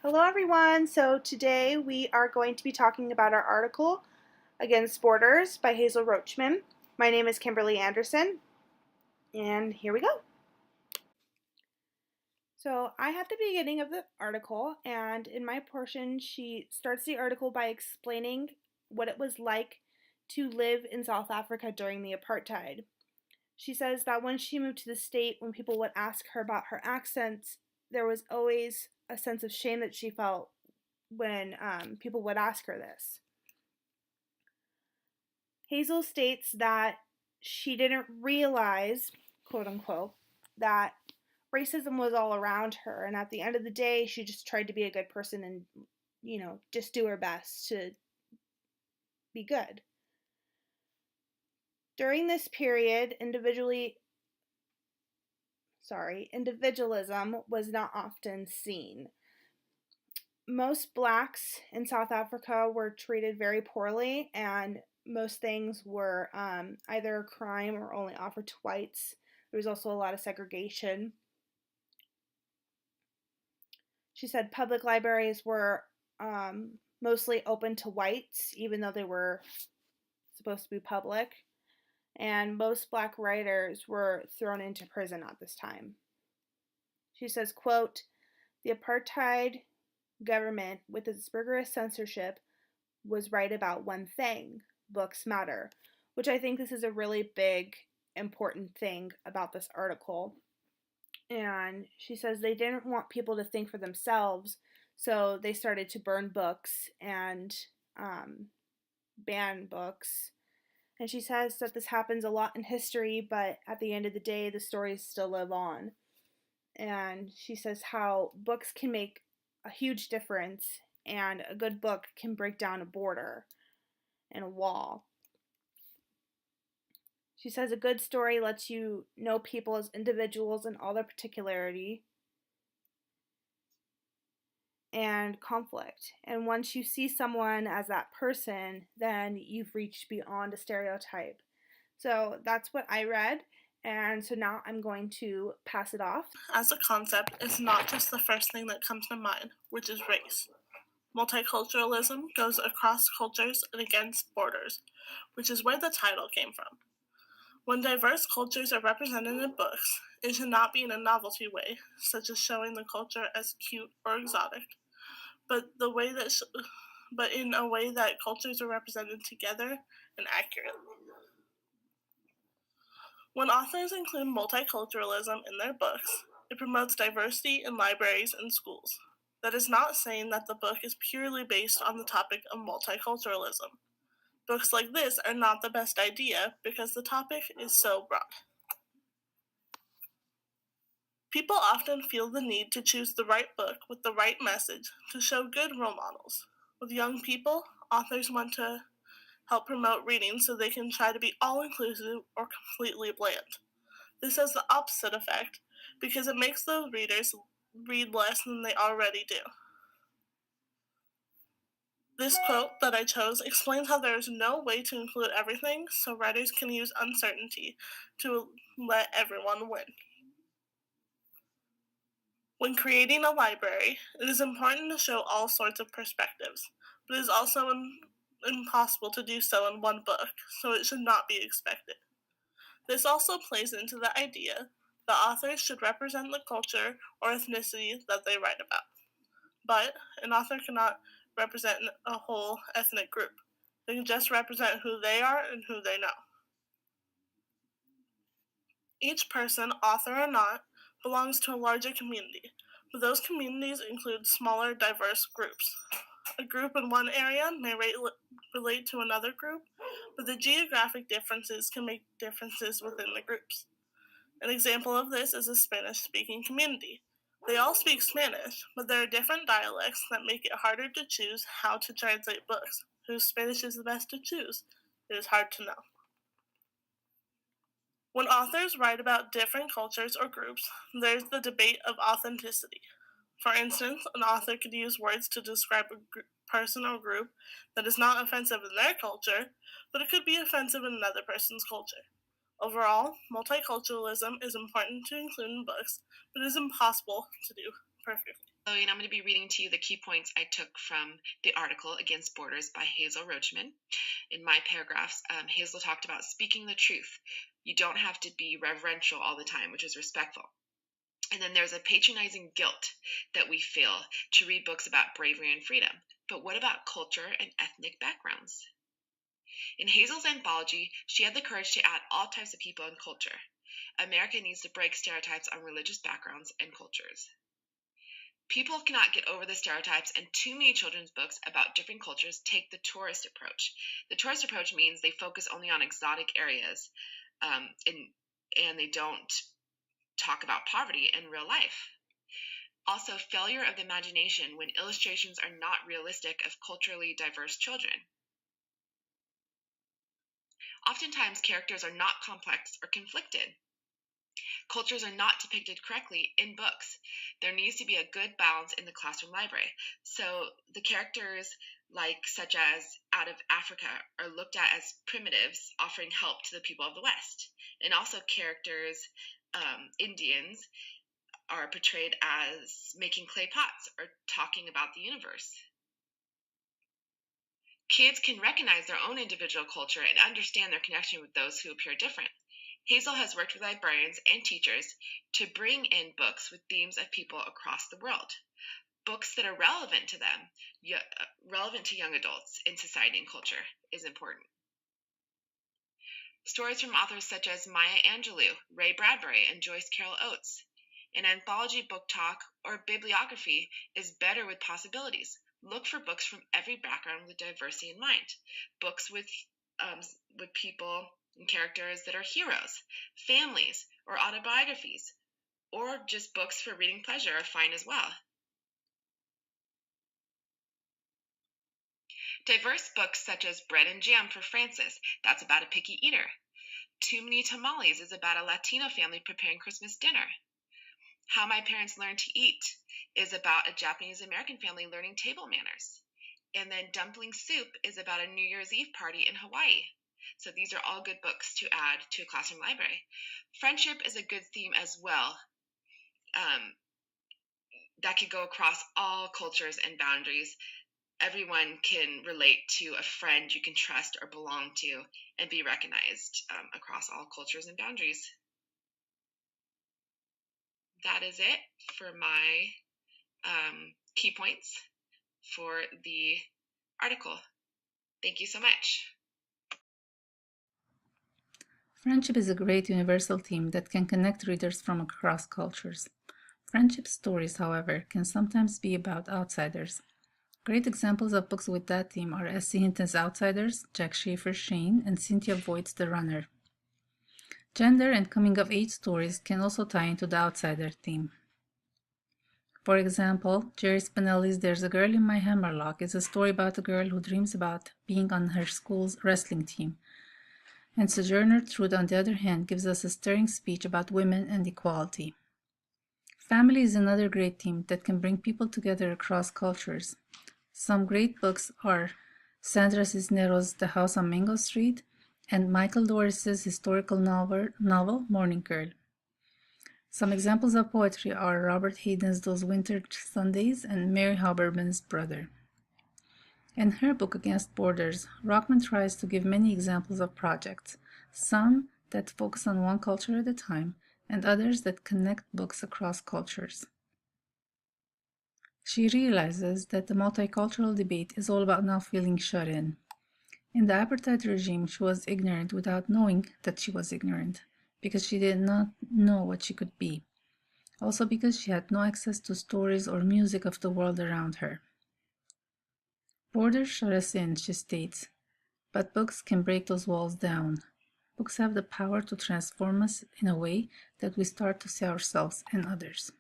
Hello everyone! So today we are going to be talking about our article, Against Borders by Hazel Roachman. My name is Kimberly Anderson, and here we go. So I have the beginning of the article, and in my portion she starts the article by explaining what it was like to live in South Africa during the apartheid. She says that when she moved to the state, when people would ask her about her accent, there was always a sense of shame that she felt when people would ask her this. Hazel states that she didn't realize, quote unquote, that racism was all around her, and at the end of the day, she just tried to be a good person and, just do her best to be good. During this period, individualism was not often seen. Most blacks in South Africa were treated very poorly, and most things were either a crime or only offered to whites. There was also a lot of segregation. She said public libraries were mostly open to whites, even though they were supposed to be public. And most black writers were thrown into prison at this time. She says, quote, "The apartheid government, with its rigorous censorship, was right about one thing: books matter," which I think this is a really big, important thing about this article. And she says they didn't want people to think for themselves, so they started to burn books and ban books. And she says that this happens a lot in history, but at the end of the day, the stories still live on. And she says how books can make a huge difference, and a good book can break down a border and a wall. She says a good story lets you know people as individuals and all their particularity and conflict. And once you see someone as that person, then you've reached beyond a stereotype. So that's what I read. And so now I'm going to pass it off. As a concept, it's not just the first thing that comes to mind, which is race. Multiculturalism goes across cultures and against borders, which is where the title came from. When diverse cultures are represented in books, it should not be in a novelty way, such as showing the culture as cute or exotic, but in a way that cultures are represented together and accurately. When authors include multiculturalism in their books, it promotes diversity in libraries and schools. That is not saying that the book is purely based on the topic of multiculturalism. Books like this are not the best idea because the topic is so broad. People often feel the need to choose the right book with the right message to show good role models. With young people, authors want to help promote reading so they can try to be all-inclusive or completely bland. This has the opposite effect because it makes those readers read less than they already do. This quote that I chose explains how there is no way to include everything, so writers can use uncertainty to let everyone win. When creating a library, it is important to show all sorts of perspectives, but it is also impossible to do so in one book, so it should not be expected. This also plays into the idea that authors should represent the culture or ethnicity that they write about. But an author cannot represent a whole ethnic group. They can just represent who they are and who they know. Each person, author or not, belongs to a larger community, but those communities include smaller, diverse groups. A group in one area may relate to another group, but the geographic differences can make differences within the groups. An example of this is a Spanish-speaking community. They all speak Spanish, but there are different dialects that make it harder to choose how to translate books. Whose Spanish is the best to choose? It is hard to know. When authors write about different cultures or groups, there's the debate of authenticity. For instance, an author could use words to describe a person or group that is not offensive in their culture, but it could be offensive in another person's culture. Overall, multiculturalism is important to include in books, but it is impossible to do perfectly. And I'm going to be reading to you the key points I took from the article Against Borders by Hazel Roachman. In my paragraphs, Hazel talked about speaking the truth. You don't have to be reverential all the time, which is respectful. And then there's a patronizing guilt that we feel to read books about bravery and freedom. But what about culture and ethnic backgrounds? In Hazel's anthology, she had the courage to add all types of people and culture. America needs to break stereotypes on religious backgrounds and cultures. People cannot get over the stereotypes, and too many children's books about different cultures take the tourist approach. The tourist approach means they focus only on exotic areas, and they don't talk about poverty in real life. Also, failure of the imagination when illustrations are not realistic of culturally diverse children. Oftentimes, characters are not complex or conflicted. Cultures are not depicted correctly in books. There needs to be a good balance in the classroom library. So the characters, such as out of Africa, are looked at as primitives offering help to the people of the West. And also characters, Indians, are portrayed as making clay pots or talking about the universe. Kids can recognize their own individual culture and understand their connection with those who appear different. Hazel has worked with librarians and teachers to bring in books with themes of people across the world. Books that are relevant to them, relevant to young adults in society and culture is important. Stories from authors such as Maya Angelou, Ray Bradbury, and Joyce Carol Oates. An anthology book talk or bibliography is better with possibilities. Look for books from every background with diversity in mind. Books with people and characters that are heroes, families, or autobiographies, or just books for reading pleasure are fine as well. Diverse books such as Bread and Jam for Francis, that's about a picky eater. Too Many Tamales is about a Latino family preparing Christmas dinner. How My Parents Learned to Eat is about a Japanese American family learning table manners. And then Dumpling Soup is about a New Year's Eve party in Hawaii. So these are all good books to add to a classroom library. Friendship is a good theme as well. That could go across all cultures and boundaries. Everyone can relate to a friend you can trust or belong to and be recognized across all cultures and boundaries. That is it for my key points for the article. Thank you so much. Friendship is a great universal theme that can connect readers from across cultures. Friendship stories, however, can sometimes be about outsiders. Great examples of books with that theme are S.C. Hinton's Outsiders, Jack Schaefer's Shane, and Cynthia Voigt's The Runner. Gender and coming-of-age stories can also tie into the outsider theme. For example, Jerry Spinelli's There's a Girl in My Hammerlock is a story about a girl who dreams about being on her school's wrestling team. And Sojourner Truth, on the other hand, gives us a stirring speech about women and equality. Family is another great theme that can bring people together across cultures. Some great books are Sandra Cisneros' The House on Mango Street and Michael Doris's historical novel Morning Girl. Some examples of poetry are Robert Hayden's Those Winter Sundays and Mary Haberman's Brother. In her book Against Borders, Rockman tries to give many examples of projects, some that focus on one culture at a time, and others that connect books across cultures. She realizes that the multicultural debate is all about not feeling shut in. In the apartheid regime, she was ignorant without knowing that she was ignorant, because she did not know what she could be. Also because she had no access to stories or music of the world around her. Borders shut us in, she states, but books can break those walls down. Books have the power to transform us in a way that we start to see ourselves and others.